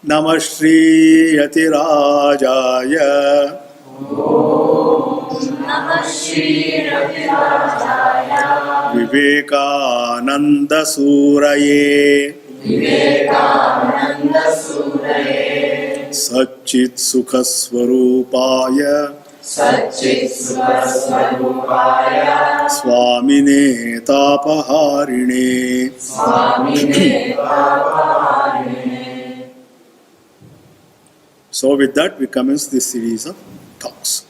Namah Shri Yatirajaya Namah Shri Yatirajaya Vivekananda Suraye Vivekananda Suraye Satchit Sukha Swarupaya Satchit Sukha Swarupaya Swamine Tapaharine. Swamine Tapaharine. So with that we commence this series of talks.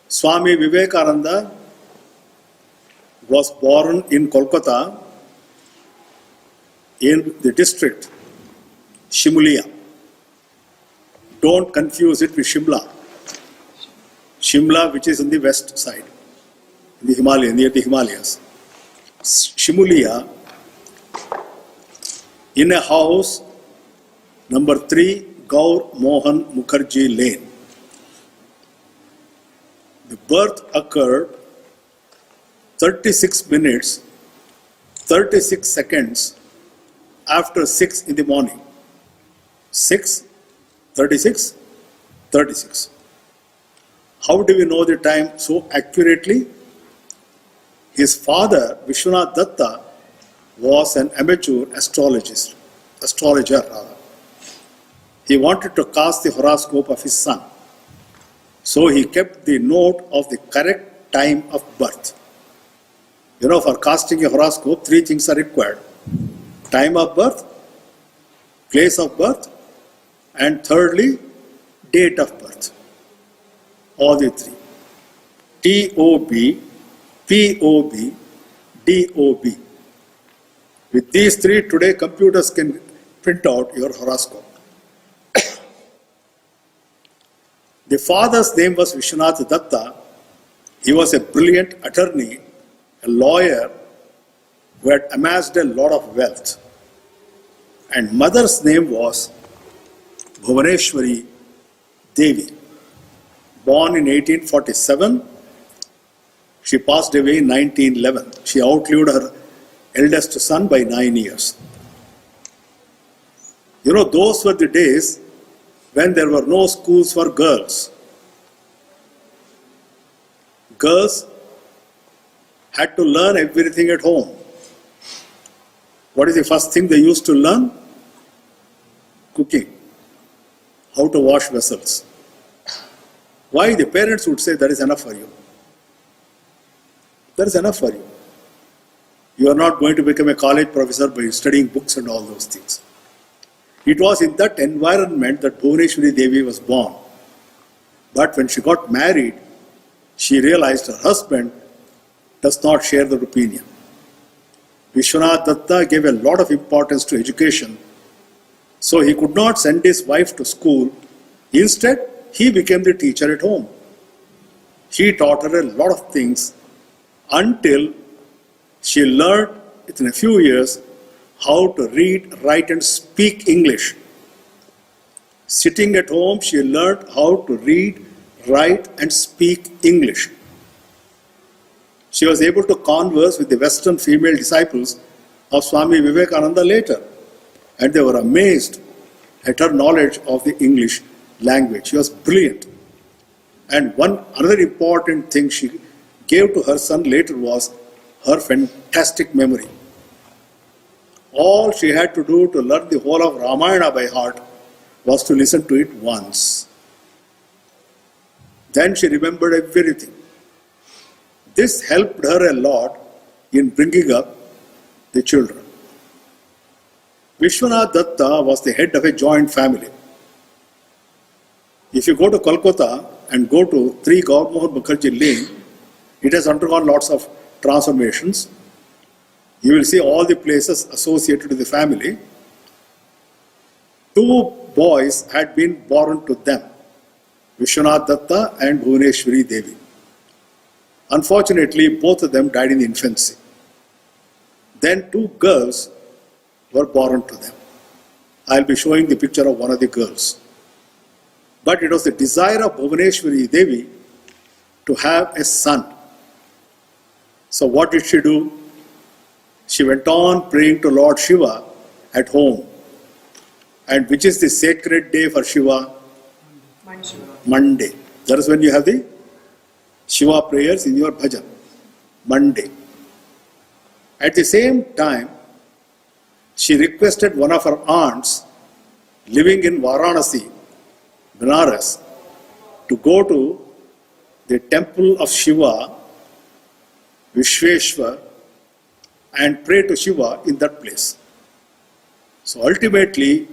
Swami Vivekananda was born in Kolkata in the district Shimulia. Don't confuse it with Shimla. Shimla, which is in the west side, in the Himalaya, near the Himalayas. Shimulia, in a house number 3, Gaur Mohan Mukherjee Lane. The birth occurred 36 minutes, 36 seconds after 6 in the morning. 6, 36, 36. How do we know the time so accurately? His father, Vishwanath Datta, was an amateur astrologer. He wanted to cast the horoscope of his son. So he kept the note of the correct time of birth. You know, for casting a horoscope, 3 things are required. Time of birth, place of birth, and thirdly, date of birth. All the 3. TOB, POB, DOB. With these 3, today computers can print out your horoscope. The father's name was Vishwanath Datta. He was a brilliant attorney, a lawyer who had amassed a lot of wealth. And mother's name was Bhuvaneshwari Devi. Born in 1847, she passed away in 1911. She outlived her eldest son by 9 years. You know, those were the days when there were no schools for girls. Girls had to learn everything at home. What is the first thing they used to learn? Cooking. How to wash vessels. Why? The parents would say, that is enough for you. That is enough for you. You are not going to become a college professor by studying books and all those things. It was in that environment that Bhuvaneshwari Devi was born. But when she got married, she realized her husband does not share that opinion. Vishwanath Datta gave a lot of importance to education, so he could not send his wife to school. Instead, he became the teacher at home. He taught her a lot of things until she learned within a few years how to read, write and speak English. Sitting at home, she learned how to read, write and speak English. She was able to converse with the Western female disciples of Swami Vivekananda later, and they were amazed at her knowledge of the English language. She was brilliant. And another important thing she gave to her son later was her fantastic memory. All she had to do to learn the whole of Ramayana by heart was to listen to it once. Then she remembered everything. This helped her a lot in bringing up the children. Vishwanath Datta was the head of a joint family. If you go to Kolkata and go to 3 Gaur Mohan Mukherjee Lane, it has undergone lots of transformations. You will see all the places associated with the family. 2 boys had been born to them, Vishwanath Datta and Bhuvaneshwari Devi. Unfortunately, both of them died in infancy. Then 2 girls were born to them. I'll be showing the picture of one of the girls. But it was the desire of Bhuvaneshwari Devi to have a son. So what did she do? She went on praying to Lord Shiva at home. And which is the sacred day for Shiva? Monday. That is when you have the Shiva prayers in your bhajan. Monday. At the same time, she requested one of her aunts living in Varanasi, Benares, to go to the temple of Shiva, Vishveshwar, and pray to Shiva in that place. So ultimately,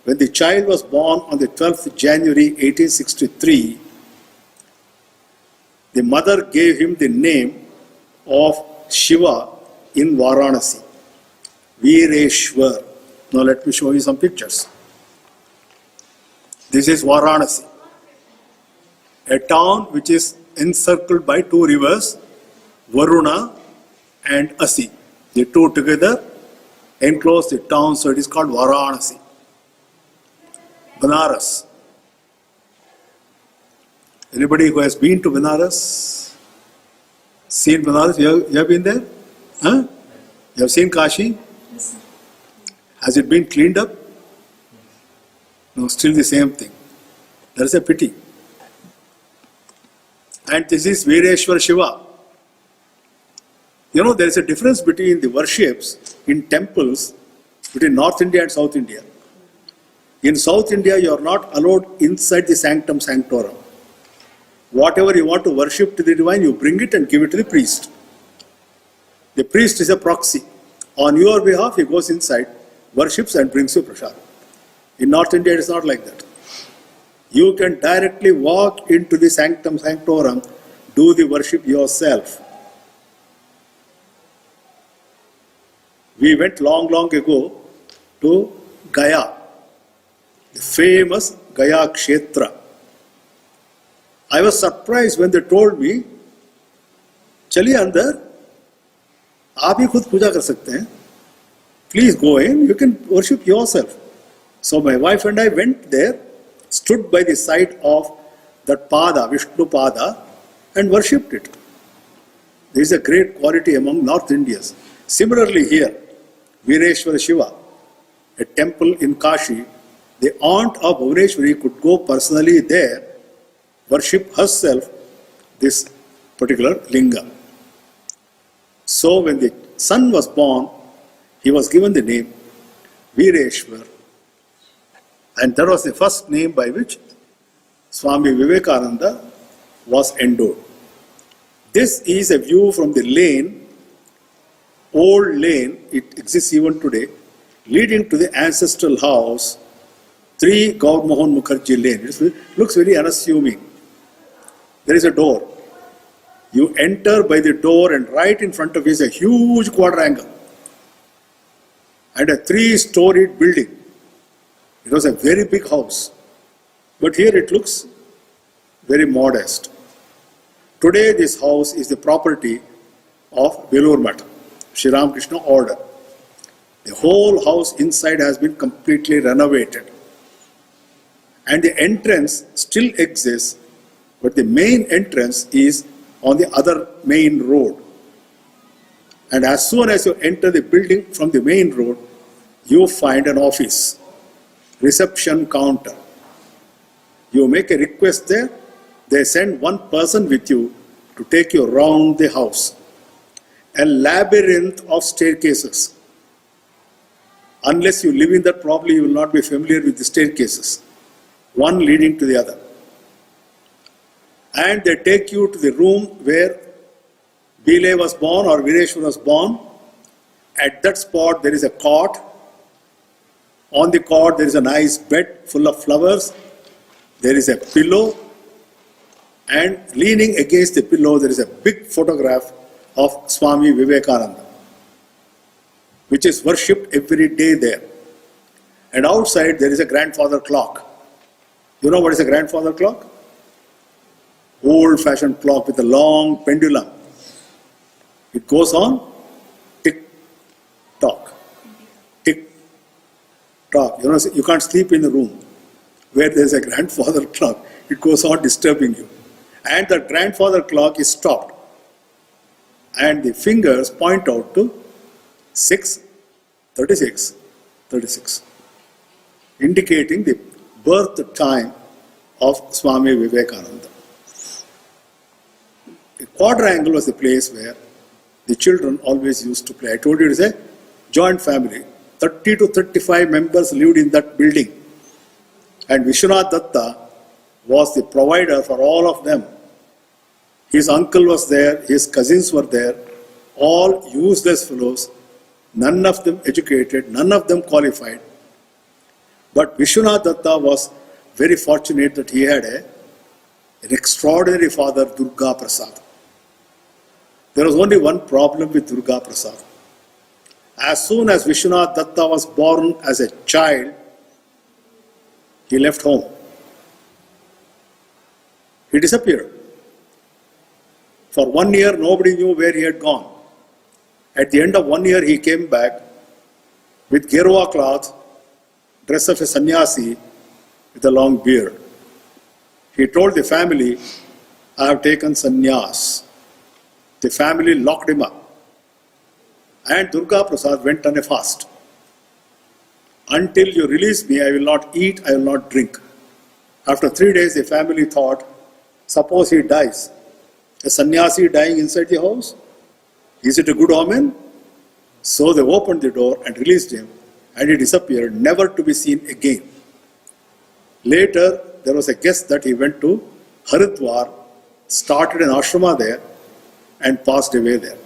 when the child was born on the 12th January 1863, the mother gave him the name of Shiva in Varanasi, Vireshwar. Now let me show you some pictures. This is Varanasi, a town which is encircled by two rivers, Varuna and Asi. The two together enclose the town, so it is called Varanasi. Benares. Anybody who has been to Benares? Seen Benares? You have been there? Huh? You have seen Kashi? Yes, sir. Has it been cleaned up? No, still the same thing. That is a pity. And this is Vireshwar Shiva. You know, there is a difference between the worships in temples between North India and South India. In South India, you are not allowed inside the sanctum sanctorum. Whatever you want to worship to the divine, you bring it and give it to the priest. The priest is a proxy. On your behalf, he goes inside, worships and brings you prasad. In North India, it is not like that. You can directly walk into the sanctum sanctorum, do the worship yourself. We went long ago to Gaya, the famous Gaya Kshetra. I was surprised when they told me, चलिए अंदर, आप ही खुद पूजा कर सकते हैं. Please go in, you can worship yourself. So my wife and I went there, stood by the side of that Pada, Vishnu Pada, and worshipped it. There is a great quality among North Indians. Similarly here, Vireshwara Shiva, a temple in Kashi, the aunt of Bhuvaneshwari could go personally there, worship herself this particular linga. So when the son was born, he was given the name Vireshwar. And that was the first name by which Swami Vivekananda was endowed. This is a view from the lane, old lane, it exists even today, leading to the ancestral house, 3 Gaur Mohan Mukherjee Lane. It looks very unassuming. There is a door. You enter by the door and right in front of you is a huge quadrangle and a 3-storied building. It was a very big house. But here it looks very modest. Today this house is the property of Belur Math, Sri Ramakrishna Order. The whole house inside has been completely renovated. And the entrance still exists, but the main entrance is on the other main road. And as soon as you enter the building from the main road, you find an office, reception counter. You make a request there, they send one person with you to take you around the house. A labyrinth of staircases. Unless you live in that, probably you will not be familiar with the staircases, one leading to the other. And they take you to the room where Bile was born or Vireshwar was born. At that spot there is a cot. On the cot there is a nice bed full of flowers. There is a pillow. And leaning against the pillow there is a big photograph of Swami Vivekananda, which is worshipped every day there. And outside there is a grandfather clock. You know what is a grandfather clock? Old-fashioned clock with a long pendulum. It goes on tick-tock, tick-tock. You know, you can't sleep in the room where there is a grandfather clock. It goes on disturbing you. And the grandfather clock is stopped. And the fingers point out to 6, 36, 36. indicating the birth time of Swami Vivekananda. The quadrangle was the place where the children always used to play. I told you it is a joint family. 30 to 35 members lived in that building. And Vishwanath Datta was the provider for all of them. His uncle was there, his cousins were there, all useless fellows, none of them educated, none of them qualified. But Vishwanath Datta was very fortunate that he had an extraordinary father, Durga Prasad. There was only one problem with Durga Prasad. As soon as Vishwanath Datta was born as a child, he left home. He disappeared. For 1 year, nobody knew where he had gone. At the end of 1 year, he came back with Gerwa cloth, dress of a sannyasi with a long beard. He told the family, I have taken sannyas. The family locked him up. And Durga Prasad went on a fast. Until you release me, I will not eat, I will not drink. After 3 days, the family thought, suppose he dies. A sannyasi dying inside the house? Is it a good omen? So they opened the door and released him, and he disappeared, never to be seen again. Later, there was a guess that he went to Haridwar, started an ashrama there, and passed away there.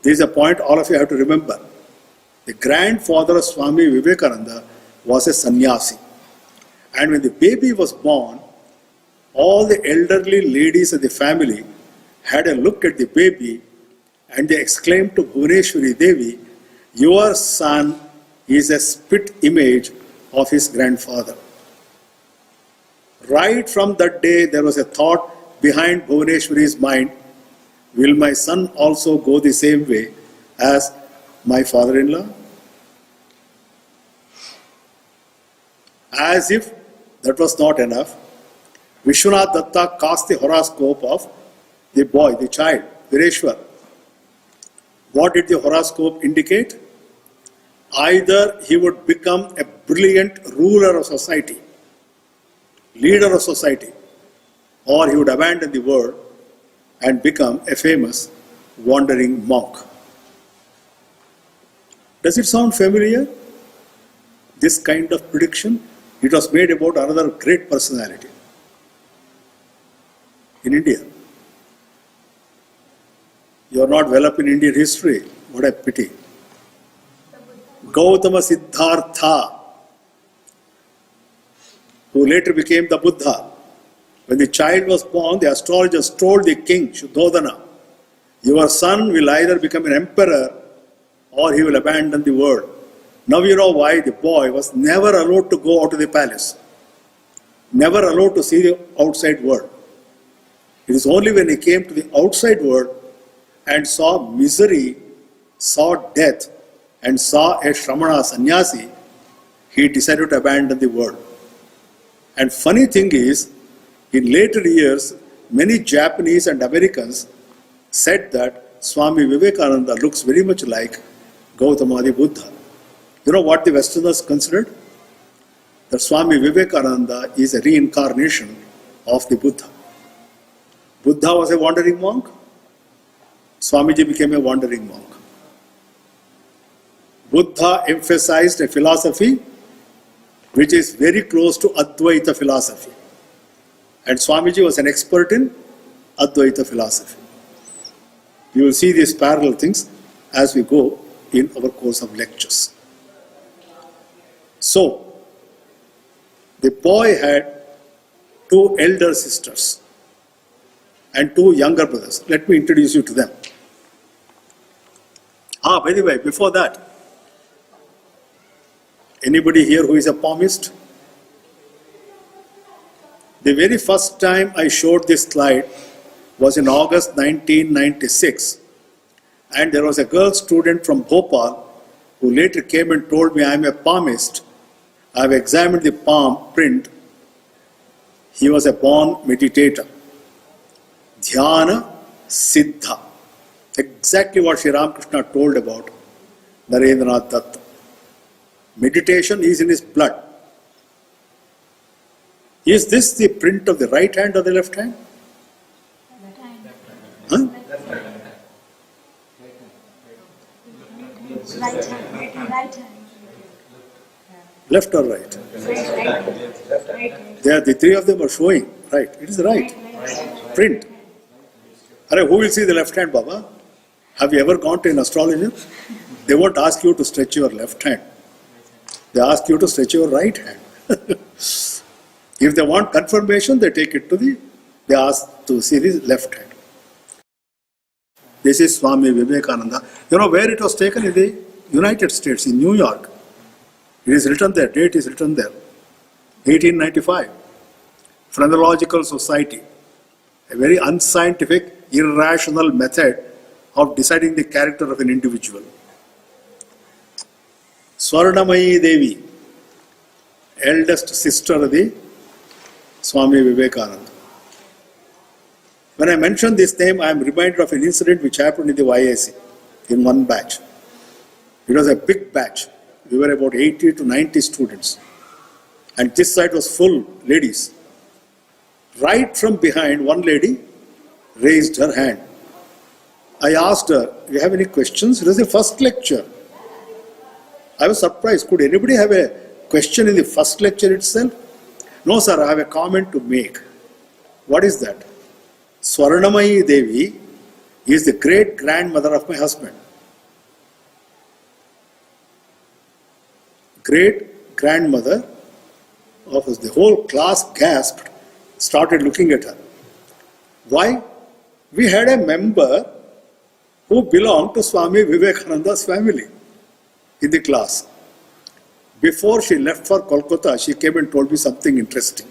This is a point all of you have to remember. The grandfather of Swami Vivekananda was a sannyasi. And when the baby was born, all the elderly ladies of the family had a look at the baby and they exclaimed to Bhuvneshwari Devi, your son is a spit image of his grandfather. Right from that day, there was a thought behind Bhuvneshwari's mind, will my son also go the same way as my father-in-law? As if that was not enough, Vishwanath Datta cast the horoscope of the boy, the child, Vireshwar. What did the horoscope indicate? Either he would become a brilliant ruler of society, leader of society, or he would abandon the world and become a famous wandering monk. Does it sound familiar? This kind of prediction? It was made about another great personality in India. You are not well up in Indian history. What a pity. Gautama Siddhartha, who later became the Buddha. When the child was born, the astrologers told the king, Shuddhodana, your son will either become an emperor or he will abandon the world. Now you know why the boy was never allowed to go out of the palace, never allowed to see the outside world. It is only when he came to the outside world and saw misery, saw death, and saw a Shramana sannyasi, he decided to abandon the world. And funny thing is, in later years, many Japanese and Americans said that Swami Vivekananda looks very much like Gautama the Buddha. You know what the Westerners considered? That Swami Vivekananda is a reincarnation of the Buddha. Buddha was a wandering monk. Swamiji became a wandering monk. Buddha emphasized a philosophy which is very close to Advaita philosophy. And Swamiji was an expert in Advaita philosophy. You will see these parallel things as we go in our course of lectures. So, the boy had 2 elder sisters and 2 younger brothers. Let me introduce you to them. By the way, before that, anybody here who is a palmist? The very first time I showed this slide was in August 1996, and there was a girl student from Bhopal who later came and told me, I am a palmist. I have examined the palm print. He was a born meditator. Dhyana Siddha. Exactly what Sri Ramakrishna told about Narendranath Datta. Meditation is in his blood. Is this the print of the right hand or the left hand? Huh? Right hand. Left or right? Right. They are, the three of them are showing. Right. It is the right. Print. Arre, who will see the left hand, Baba? Have you ever gone to an astrologer? They won't ask you to stretch your left hand. They ask you to stretch your right hand. If they want confirmation, they take it to they ask to see the left hand. This is Swami Vivekananda. You know where it was taken? In the United States, in New York. It is written there, date is written there. 1895. Phrenological Society. A very unscientific, irrational method of deciding the character of an individual. Swarnamayi Devi, eldest sister of the Swami Vivekananda. When I mention this name, I am reminded of an incident which happened in the YAC in one batch. It was a big batch. We were about 80 to 90 students. And this side was full ladies. Right from behind, one lady raised her hand. I asked her, do you have any questions? It was the first lecture. I was surprised. Could anybody have a question in the first lecture itself? No, sir, I have a comment to make. What is that? Swarnamayi Devi is the great grandmother of my husband. Great grandmother of us. The whole class gasped, started looking at her. Why? We had a member who belonged to Swami Vivekananda's family in the class. Before she left for Kolkata, she came and told me something interesting.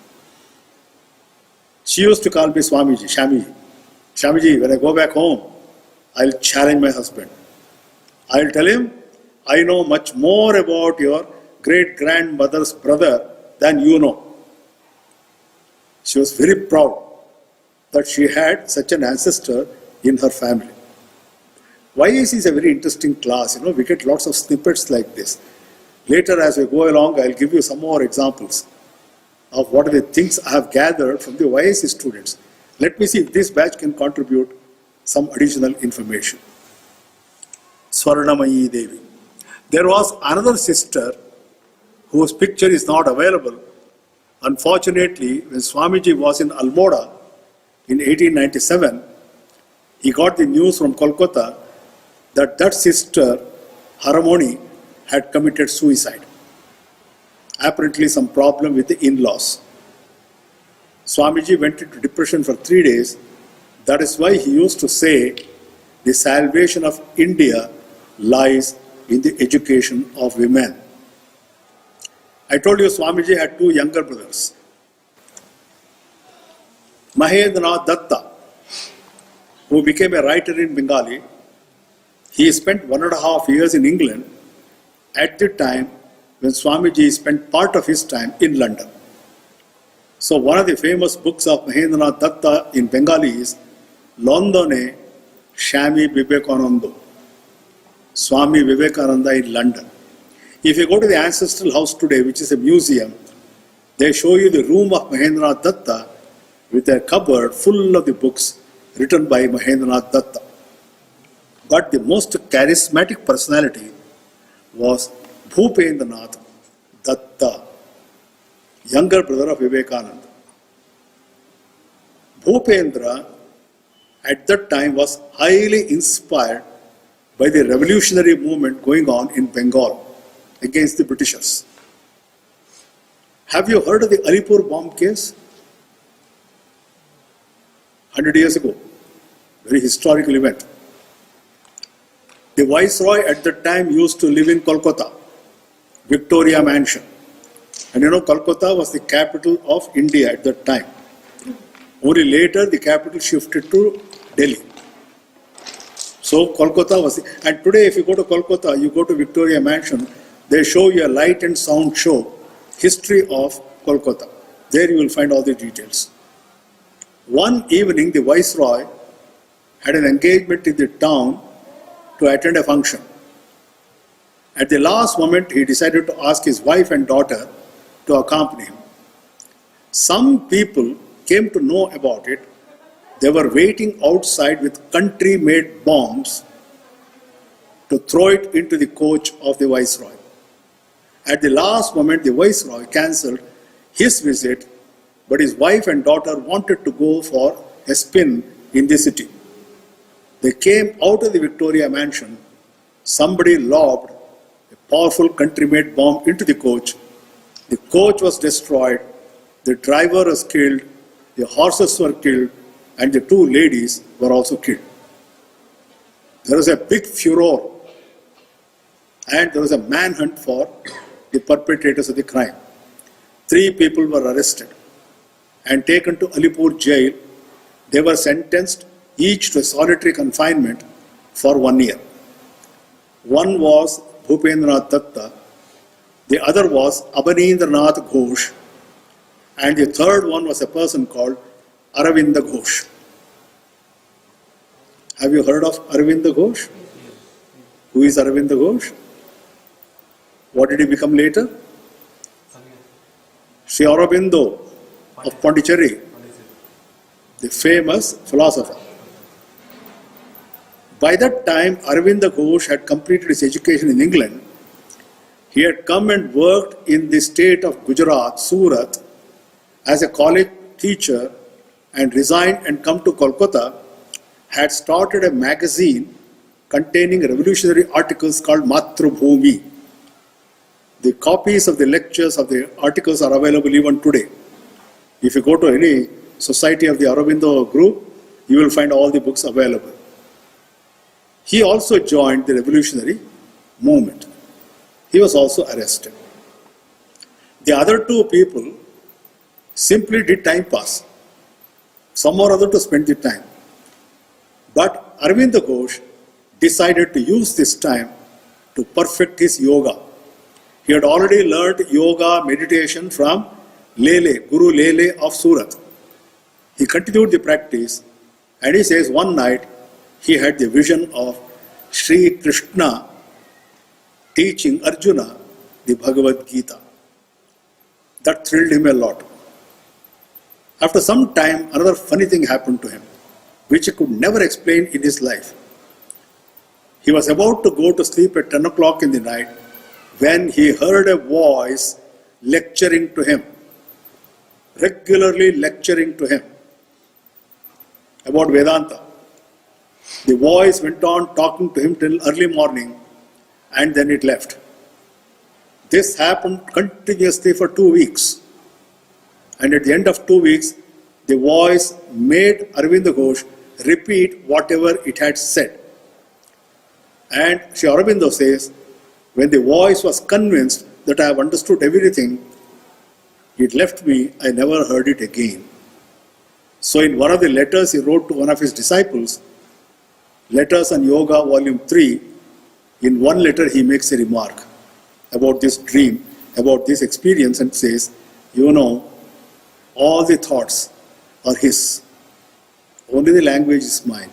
She used to call me Swamiji, Shamiji. Shamiji, when I go back home, I'll challenge my husband. I'll tell him, I know much more about your great-grandmother's brother than you know. She was very proud that she had such an ancestor in her family. YAC is a very interesting class. You know, we get lots of snippets like this. Later, as we go along, I'll give you some more examples of what are the things I have gathered from the YAC students. Let me see if this batch can contribute some additional information. Swarnamayi Devi. There was another sister whose picture is not available. Unfortunately, when Swamiji was in Almora in 1897, he got the news from Kolkata that sister, Haramoni, had committed suicide. Apparently some problem with the in-laws. Swamiji went into depression for 3 days. That is why he used to say, the salvation of India lies in the education of women. I told you Swamiji had 2 younger brothers. Mahendranath Datta, who became a writer in Bengali, he spent 1.5 years in England at the time when Swamiji spent part of his time in London. So one of the famous books of Mahendranath Datta in Bengali is Londone Swami Vivekananda, Swami Vivekananda in London. If you go to the ancestral house today, which is a museum, they show you the room of Mahendranath Datta with a cupboard full of the books written by Mahendranath Datta. But the most charismatic personality was Bhupendranath Datta, younger brother of Vivekananda. Bhupendra at that time was highly inspired by the revolutionary movement going on in Bengal against the Britishers. Have you heard of the Alipur bomb case? 100 years ago, very historical event. The Viceroy at that time used to live in Kolkata, Victoria Mansion. And you know, Kolkata was the capital of India at that time. Only later the capital shifted to Delhi. So Kolkata was, and today if you go to Kolkata, you go to Victoria Mansion, they show you a light and sound show, history of Kolkata. There you will find all the details. One evening the Viceroy had an engagement in the town to attend a function. At the last moment, he decided to ask his wife and daughter to accompany him. Some people came to know about it. They were waiting outside with country-made bombs to throw it into the coach of the Viceroy. At the last moment, the Viceroy cancelled his visit, but his wife and daughter wanted to go for a spin in the city. They came out of the Victoria mansion. Somebody lobbed a powerful country-made bomb into the coach. The coach was destroyed. The driver was killed. The horses were killed. And the two ladies were also killed. There was a big furor. And there was a manhunt for the perpetrators of the crime. 3 people were arrested and taken to Alipur jail. They were sentenced each to a solitary confinement for 1 year. One was Bhupendranath Datta, the other was Abanindranath Ghosh, and the third one was a person called Aravinda Ghosh. Have you heard of Aravinda Ghosh? Who is Aravinda Ghosh? What did he become later? Sri Aurobindo of Pondicherry, the famous philosopher. By that time, Aravinda Ghosh had completed his education in England. He had come and worked in the state of Gujarat, Surat, as a college teacher and resigned and come to Kolkata, had started a magazine containing revolutionary articles called Matrubhumi. The copies of the lectures of the articles are available even today. If you go to any society of the Aurobindo group, you will find all the books available. He also joined the revolutionary movement. He was also arrested. The other 2 people simply did time pass, some or other to spend the time. But Aravinda Ghosh decided to use this time to perfect his yoga. He had already learned yoga meditation from Lele, Guru Lele of Surat. He continued the practice, and he says one night he had the vision of Sri Krishna teaching Arjuna the Bhagavad Gita. That thrilled him a lot. After some time, another funny thing happened to him, which he could never explain in his life. He was about to go to sleep at 10 o'clock in the night when he heard a voice lecturing to him, regularly lecturing to him about Vedanta. The voice went on talking to him till early morning, and then it left. This happened continuously for 2 weeks. And at the end of 2 weeks, the voice made Aravinda Ghosh repeat whatever it had said. And Sri Aurobindo says, when the voice was convinced that I have understood everything, it left me, I never heard it again. So in one of the letters he wrote to one of his disciples, Letters on Yoga, Volume 3, in one letter he makes a remark about this dream, about this experience, and says, you know, all the thoughts are his. Only the language is mine.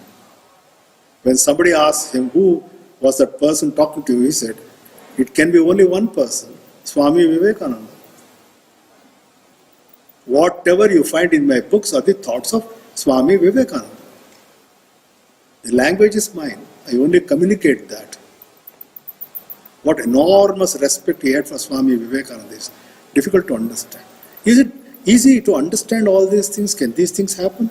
When somebody asked him, who was that person talking to you, he said, it can be only one person, Swami Vivekananda. Whatever you find in my books are the thoughts of Swami Vivekananda. The language is mine. I only communicate that. What enormous respect he had for Swami Vivekananda is difficult to understand. Is it easy to understand all these things? Can these things happen?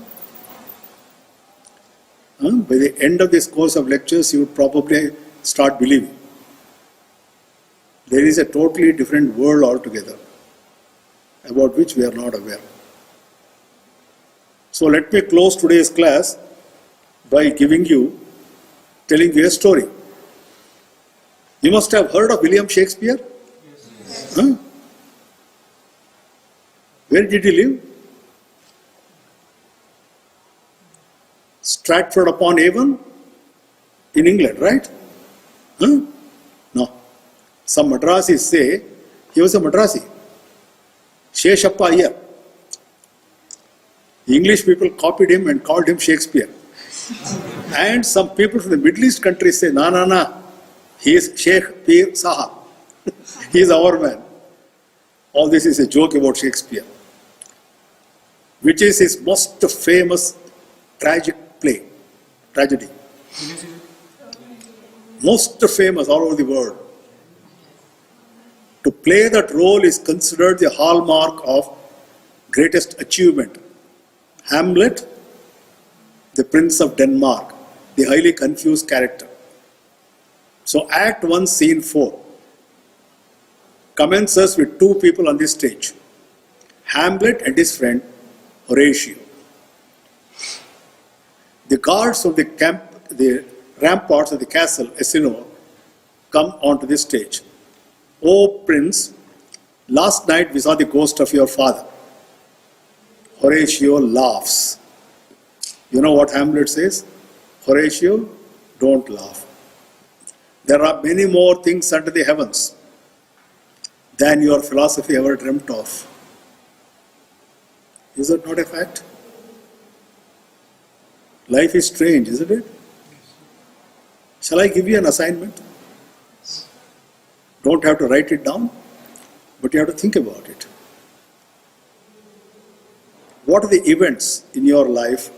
By the end of this course of lectures, you would probably start believing. There is a totally different world altogether about which we are not aware. So let me close today's class by telling you a story. You must have heard of William Shakespeare? Yes. Huh? Where did he live? Stratford upon Avon in England, right? Huh? No. Some Madrasis say he was a Madrasi. Sheshappa Iyer. The English people copied him and called him Shakespeare. And some people from the Middle East countries say, nah, He is Sheikh Pir Sahab. He is our man. All this is a joke about Shakespeare. Which is his most famous tragedy. Most famous all over the world. To play that role is considered the hallmark of greatest achievement. Hamlet, the Prince of Denmark, the highly confused character. So Act 1, Scene 4 commences with two people on the stage, Hamlet and his friend Horatio. The guards of the ramparts of the castle Essinor come onto the stage. "Oh Prince, last night we saw the ghost of your father." Horatio laughs. You know what Hamlet says? "Horatio, don't laugh. There are many more things under the heavens than your philosophy ever dreamt of." Is that not a fact? Life is strange, isn't it? Shall I give you an assignment? Don't have to write it down, but you have to think about it. What are the events in your life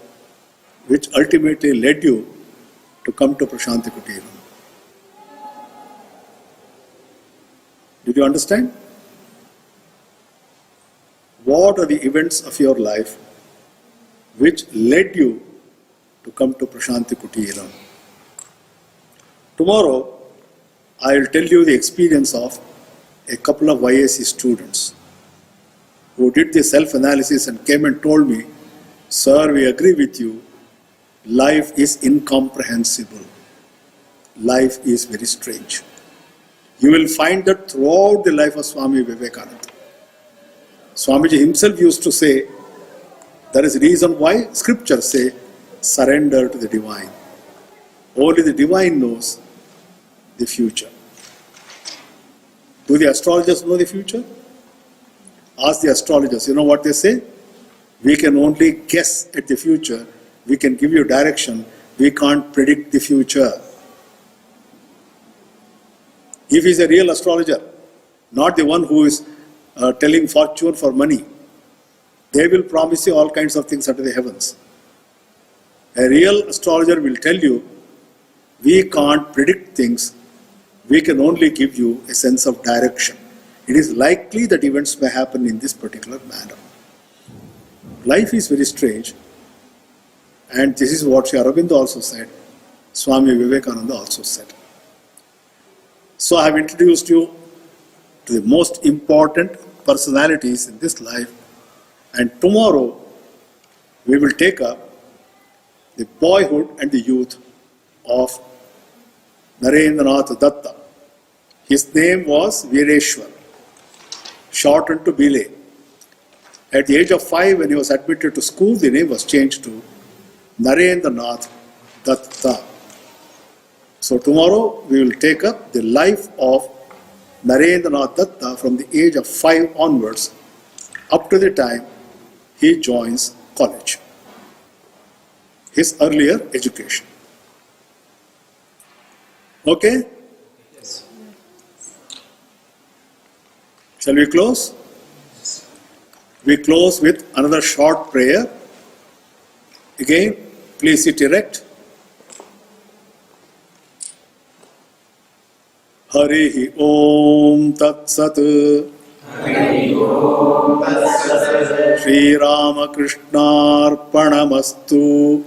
which ultimately led you to come to Prashanti Kutiram? Did you understand? What are the events of your life which led you to come to Prashanti Kutiram? Tomorrow, I will tell you the experience of a couple of YAC students who did the self-analysis and came and told me, "Sir, we agree with you. Life is incomprehensible. Life is very strange." You will find that throughout the life of Swami Vivekananda. Swamiji himself used to say, there is a reason why scriptures say, surrender to the divine. Only the divine knows the future. Do the astrologers know the future? Ask the astrologers. You know what they say? We can only guess at the future. We can give you direction. We can't predict the future. If he's a real astrologer, not the one who is telling fortune for money, they will promise you all kinds of things under the heavens. A real astrologer will tell you, we can't predict things, we can only give you a sense of direction. It is likely that events may happen in this particular manner. Life is very strange, and this is what Sri Aurobindo also said, Swami Vivekananda also said. So I have introduced you to the most important personalities in this life, and tomorrow we will take up the boyhood and the youth of Narendranath Datta. His name was Vireshwar, shortened to Bile. At the age of 5, when he was admitted to school, the name was changed to Narendranath Datta. So tomorrow we will take up the life of Narendranath Datta from the age of 5 onwards up to the time he joins college. His earlier education. Okay? Yes. Shall we close? We close with another short prayer. Again, please sit erect. Harihi Om Tat Sat. Shri Ramakrishna Arpanamastu.